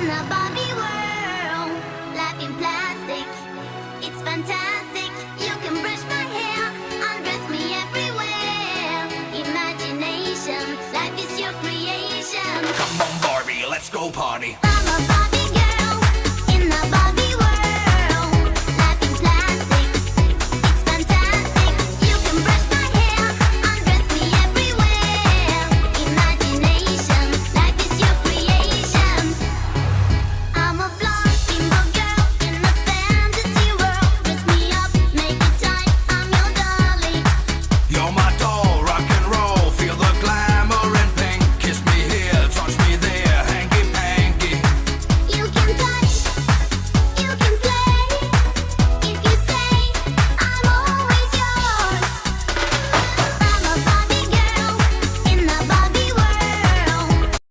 in a Barbie world, life in plastic, it's fantastic. You can brush my hair, undress me everywhere. Imagination, life is your creation. Come on, Barbie, let's go party.